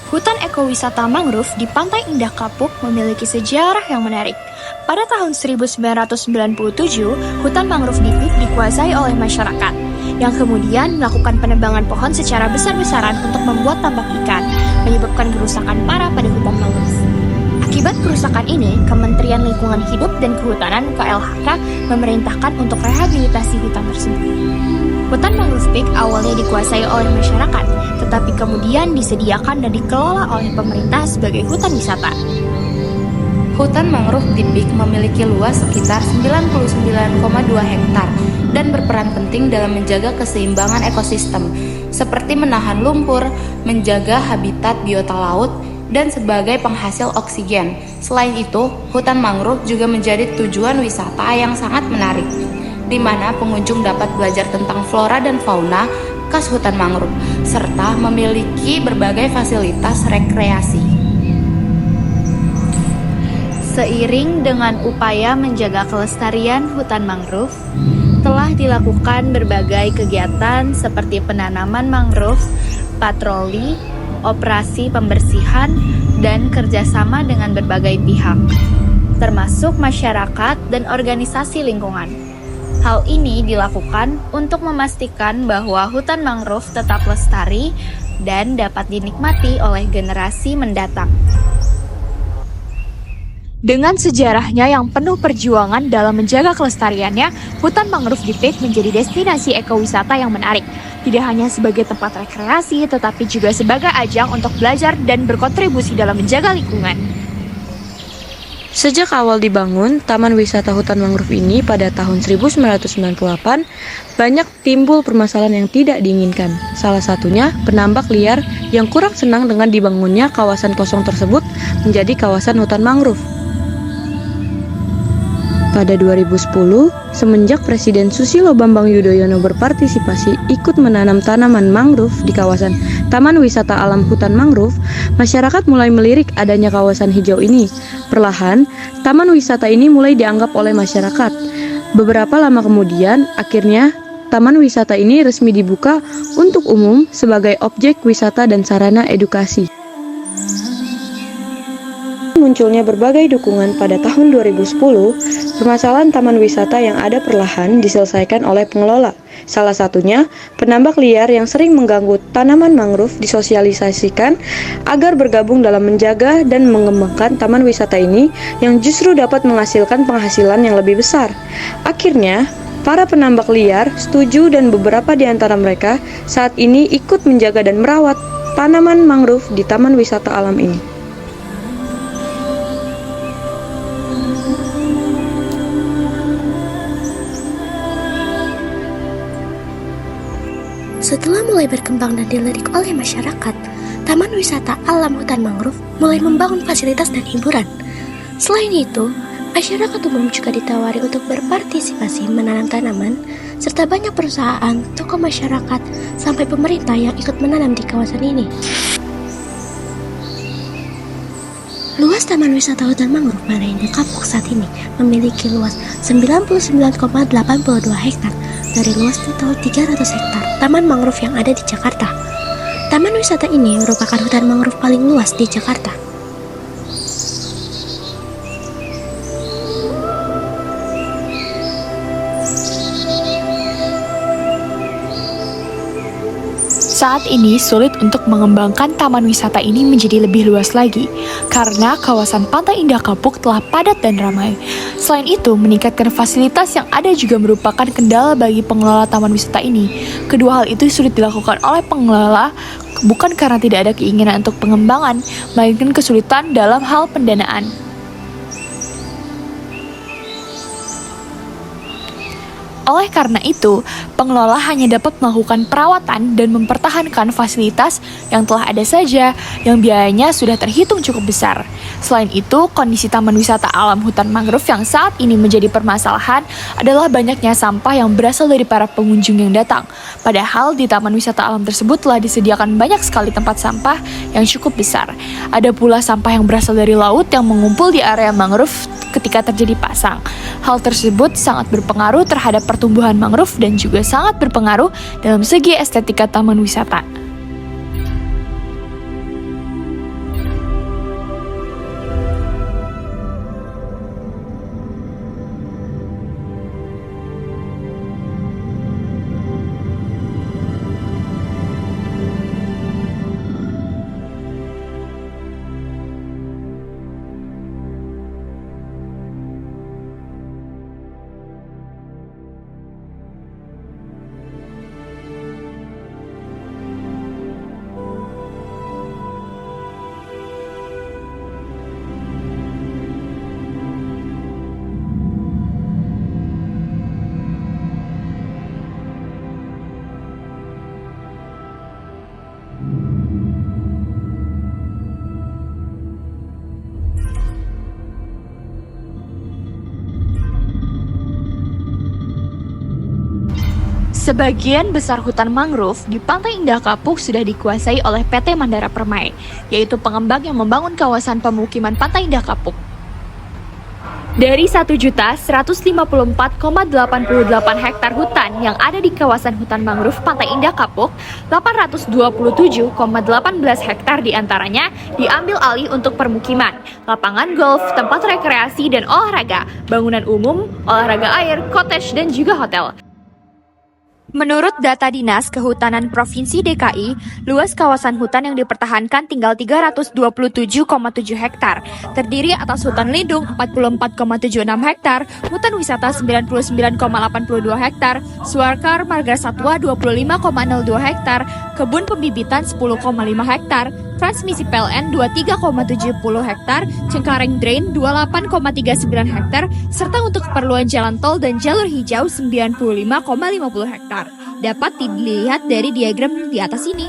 Hutan ekowisata mangrove di Pantai Indah Kapuk memiliki sejarah yang menarik. Pada tahun 1997, hutan mangrove di Pik dikuasai oleh masyarakat, yang kemudian melakukan penebangan pohon secara besar-besaran untuk membuat tambak ikan, menyebabkan kerusakan parah pada hutan mangrove. Akibat kerusakan ini, Kementerian Lingkungan Hidup dan Kehutanan (KLHK) memerintahkan untuk rehabilitasi hutan tersebut. Hutan mangrove Pik awalnya dikuasai oleh masyarakat, tetapi kemudian disediakan dan dikelola oleh pemerintah sebagai hutan wisata. Hutan mangrove di Pik memiliki luas sekitar 99,2 hektar dan berperan penting dalam menjaga keseimbangan ekosistem, seperti menahan lumpur, menjaga habitat biota laut, dan sebagai penghasil oksigen. Selain itu, hutan mangrove juga menjadi tujuan wisata yang sangat menarik, di mana pengunjung dapat belajar tentang flora dan fauna khas hutan mangrove, serta memiliki berbagai fasilitas rekreasi. Seiring dengan upaya menjaga kelestarian hutan mangrove, telah dilakukan berbagai kegiatan seperti penanaman mangrove, patroli, operasi pembersihan, dan kerjasama dengan berbagai pihak, termasuk masyarakat dan organisasi lingkungan. Hal ini dilakukan untuk memastikan bahwa hutan mangrove tetap lestari dan dapat dinikmati oleh generasi mendatang. Dengan sejarahnya yang penuh perjuangan dalam menjaga kelestariannya, hutan mangrove di Pik menjadi destinasi ekowisata yang menarik. Tidak hanya sebagai tempat rekreasi, tetapi juga sebagai ajang untuk belajar dan berkontribusi dalam menjaga lingkungan. Sejak awal dibangun, Taman Wisata Hutan Mangrove ini pada tahun 1998, banyak timbul permasalahan yang tidak diinginkan. Salah satunya, penambak liar yang kurang senang dengan dibangunnya kawasan kosong tersebut menjadi kawasan hutan mangrove. Pada 2010, semenjak Presiden Susilo Bambang Yudhoyono berpartisipasi ikut menanam tanaman mangrove di kawasan Taman Wisata Alam Hutan Mangrove, masyarakat mulai melirik adanya kawasan hijau ini. Perlahan, taman wisata ini mulai dianggap oleh masyarakat. Beberapa lama kemudian, akhirnya taman wisata ini resmi dibuka untuk umum sebagai objek wisata dan sarana edukasi. Munculnya berbagai dukungan pada tahun 2010, permasalahan taman wisata yang ada perlahan diselesaikan oleh pengelola. Salah satunya, penambak liar yang sering mengganggu tanaman mangrove disosialisasikan agar bergabung dalam menjaga dan mengembangkan taman wisata ini yang justru dapat menghasilkan penghasilan yang lebih besar. Akhirnya, para penambak liar setuju dan beberapa di antara mereka saat ini ikut menjaga dan merawat tanaman mangrove di taman wisata alam ini. Setelah mulai berkembang dan dilirik oleh masyarakat, Taman Wisata Alam Hutan Mangrove mulai membangun fasilitas dan hiburan. Selain itu, masyarakat umum juga ditawari untuk berpartisipasi menanam tanaman, serta banyak perusahaan, tokoh masyarakat, sampai pemerintah yang ikut menanam di kawasan ini. Luas Taman Wisata Hutan Mangrove Pantai Indah Kapuk saat ini memiliki luas 99,82 hektar dari luas total 300 hektar taman mangrove yang ada di Jakarta. Taman wisata ini merupakan hutan mangrove paling luas di Jakarta. Saat ini sulit untuk mengembangkan taman wisata ini menjadi lebih luas lagi, karena kawasan Pantai Indah Kapuk telah padat dan ramai. Selain itu, meningkatkan fasilitas yang ada juga merupakan kendala bagi pengelola taman wisata ini. Kedua hal itu sulit dilakukan oleh pengelola, bukan karena tidak ada keinginan untuk pengembangan, melainkan kesulitan dalam hal pendanaan. Oleh karena itu, pengelola hanya dapat melakukan perawatan dan mempertahankan fasilitas yang telah ada saja, yang biayanya sudah terhitung cukup besar. Selain itu, kondisi Taman Wisata Alam Hutan Mangrove yang saat ini menjadi permasalahan adalah banyaknya sampah yang berasal dari para pengunjung yang datang. Padahal di Taman Wisata Alam tersebut telah disediakan banyak sekali tempat sampah yang cukup besar. Ada pula sampah yang berasal dari laut yang mengumpul di area mangrove ketika terjadi pasang. Hal tersebut sangat berpengaruh terhadap pertumbuhan mangrove dan juga sangat berpengaruh dalam segi estetika taman wisata. Sebagian besar hutan mangrove di Pantai Indah Kapuk sudah dikuasai oleh PT Mandara Permai, yaitu pengembang yang membangun kawasan pemukiman Pantai Indah Kapuk. Dari 1.154,88 hektar hutan yang ada di kawasan hutan mangrove Pantai Indah Kapuk, 827,18 hektar diantaranya diambil alih untuk permukiman, lapangan golf, tempat rekreasi dan olahraga, bangunan umum, olahraga air, cottage, dan juga hotel. Menurut data Dinas Kehutanan Provinsi DKI, luas kawasan hutan yang dipertahankan tinggal 327,7 hektar, terdiri atas hutan lindung 44,76 hektar, hutan wisata 99,82 hektar, suakar marga satwa 25,02 hektar, kebun pembibitan 10,5 hektar, transmisi PLN 23,70 hektar, Cengkareng Drain 28,39 hektar, serta untuk keperluan jalan tol dan jalur hijau 95,50 hektar. Dapat dilihat dari diagram di atas ini.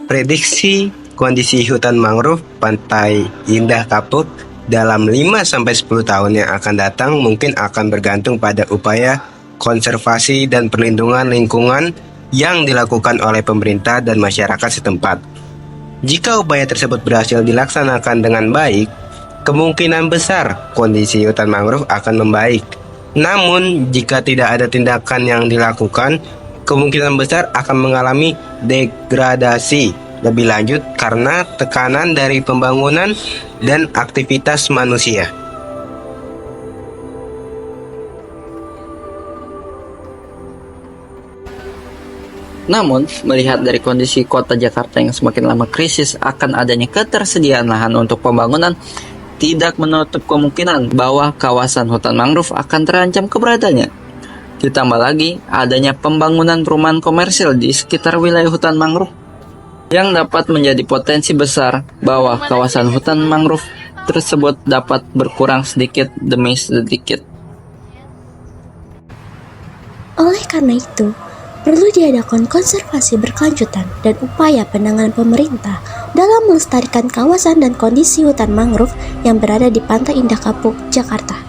Prediksi kondisi hutan mangrove Pantai Indah Kapuk dalam 5-10 tahun yang akan datang mungkin akan bergantung pada upaya konservasi dan perlindungan lingkungan yang dilakukan oleh pemerintah dan masyarakat setempat. Jika upaya tersebut berhasil dilaksanakan dengan baik, kemungkinan besar kondisi hutan mangrove akan membaik. Namun, jika tidak ada tindakan yang dilakukan, kemungkinan besar akan mengalami degradasi lebih lanjut karena tekanan dari pembangunan dan aktivitas manusia. Namun, melihat dari kondisi kota Jakarta yang semakin lama krisis akan adanya ketersediaan lahan untuk pembangunan, tidak menutup kemungkinan bahwa kawasan hutan mangrove akan terancam keberadaannya. Ditambah lagi adanya pembangunan perumahan komersil di sekitar wilayah hutan mangrove yang dapat menjadi potensi besar bahwa kawasan hutan mangrove tersebut dapat berkurang sedikit demi sedikit. Oleh karena itu, perlu diadakan konservasi berkelanjutan dan upaya penanganan pemerintah dalam melestarikan kawasan dan kondisi hutan mangrove yang berada di Pantai Indah Kapuk, Jakarta.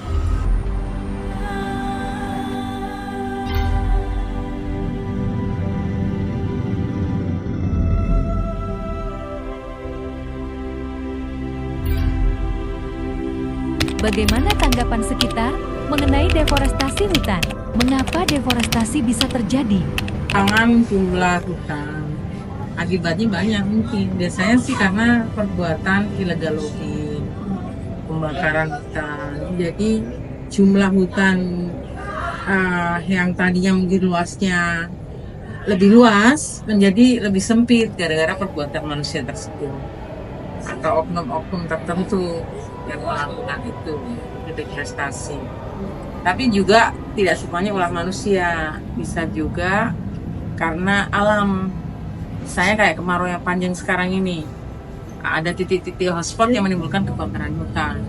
Bagaimana tanggapan sekitar mengenai deforestasi hutan? Mengapa deforestasi bisa terjadi? Pengurangan jumlah hutan, akibatnya banyak mungkin. Biasanya sih karena perbuatan illegal logging, pembakaran hutan. Jadi jumlah hutan yang tadinya mungkin luasnya lebih luas menjadi lebih sempit gara-gara perbuatan manusia tersebut atau oknum-oknum tertentu yang melakukan itu, deforestasi. Tapi juga tidak semuanya ulah manusia, bisa juga karena alam. Saya kayak kemarau yang panjang sekarang ini, ada titik-titik hotspot yang menimbulkan kebakaran hutan.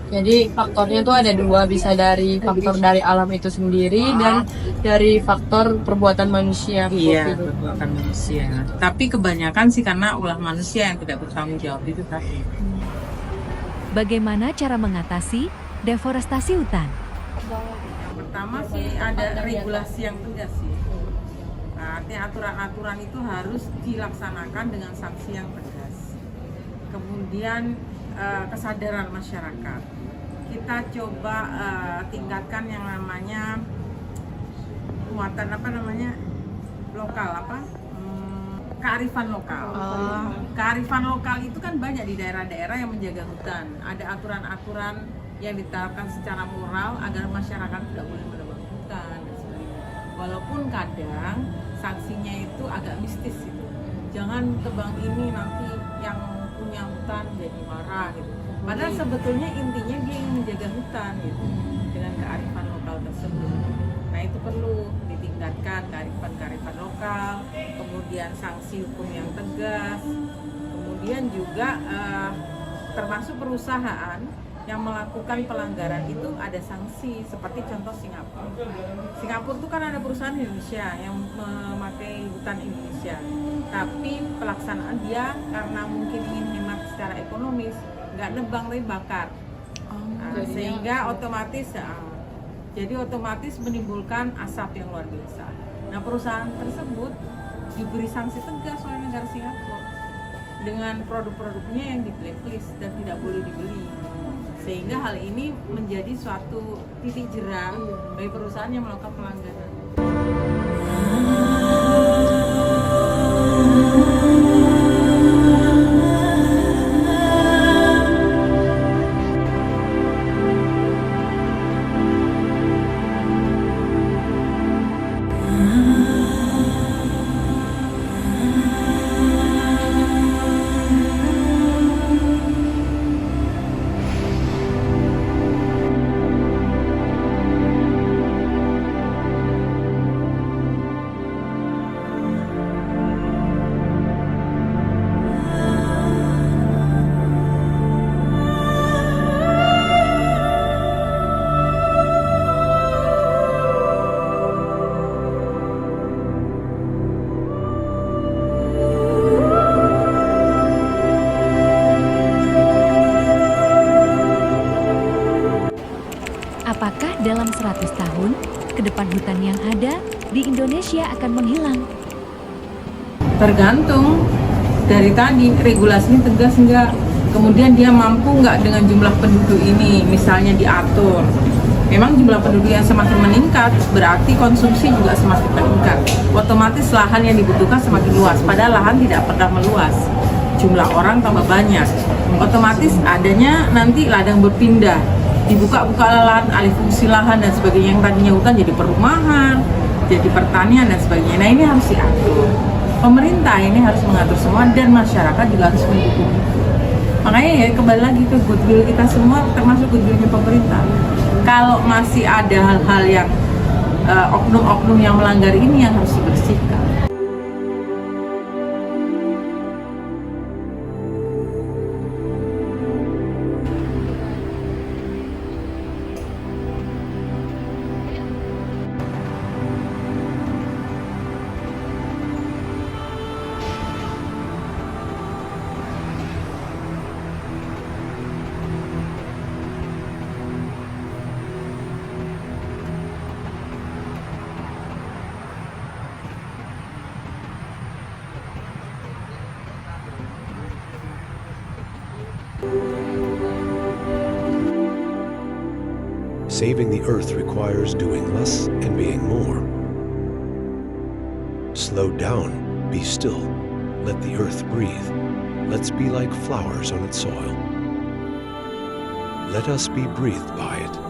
Jadi faktornya tuh ada dua, bisa dari faktor dari alam itu sendiri dan dari faktor perbuatan manusia. Iya, perbuatan manusia. Tapi kebanyakan sih karena ulah manusia yang tidak bertanggung jawab itu tadi. Bagaimana cara mengatasi deforestasi hutan? Pertama sih ada regulasi yang tegas sih. Artinya aturan-aturan itu harus dilaksanakan dengan sanksi yang tegas. Kemudian kesadaran masyarakat. Kita coba tingkatkan yang namanya muatan apa namanya lokal kearifan lokal. Kearifan lokal itu kan banyak di daerah-daerah yang menjaga hutan. Ada aturan-aturan yang diterapkan secara moral agar masyarakat tidak boleh menebang hutan dan sebagainya. Walaupun kadang sanksinya itu agak mistis gitu. Jangan tebang ini, nanti yang punya hutan jadi marah gitu. Padahal sebetulnya intinya dia ingin menjaga hutan gitu dengan kearifan lokal tersebut. Nah itu perlu ditingkatkan kearifan lokal, kemudian sanksi hukum yang tegas, kemudian juga termasuk perusahaan yang melakukan pelanggaran itu ada sanksi, seperti contoh Singapura. Singapura itu kan ada perusahaan Indonesia yang memakai hutan Indonesia, tapi pelaksanaan dia karena mungkin ingin hemat secara ekonomis, nggak nebang tapi bakar. Sehingga otomatis menimbulkan asap yang luar biasa. Nah perusahaan tersebut diberi sanksi tegas oleh negara Singapura dengan produk-produknya yang di blacklist dan tidak boleh dibeli. Sehingga hal ini menjadi suatu titik jera bagi perusahaan yang melakukan pelanggaran. Apakah dalam 100 tahun ke depan hutan yang ada di Indonesia akan menghilang? Tergantung dari tadi regulasinya tegas enggak, kemudian dia mampu nggak dengan jumlah penduduk ini, misalnya diatur. Memang jumlah penduduk yang semakin meningkat berarti konsumsi juga semakin meningkat, otomatis lahan yang dibutuhkan semakin luas, padahal lahan tidak pernah meluas, jumlah orang tambah banyak, otomatis adanya nanti ladang berpindah, dibuka-buka lahan, alih fungsi lahan dan sebagainya, yang tadinya hutan jadi perumahan, jadi pertanian dan sebagainya. Nah ini harus diatur, pemerintah ini harus mengatur semua dan masyarakat juga harus mendukung. Makanya ya kembali lagi ke goodwill kita semua, termasuk goodwillnya pemerintah. Kalau masih ada hal-hal yang oknum-oknum yang melanggar ini yang harus dibersihkan. Saving the earth requires doing less and being more. Slow down, be still, let the earth breathe. Let's be like flowers on its soil. Let us be breathed by it.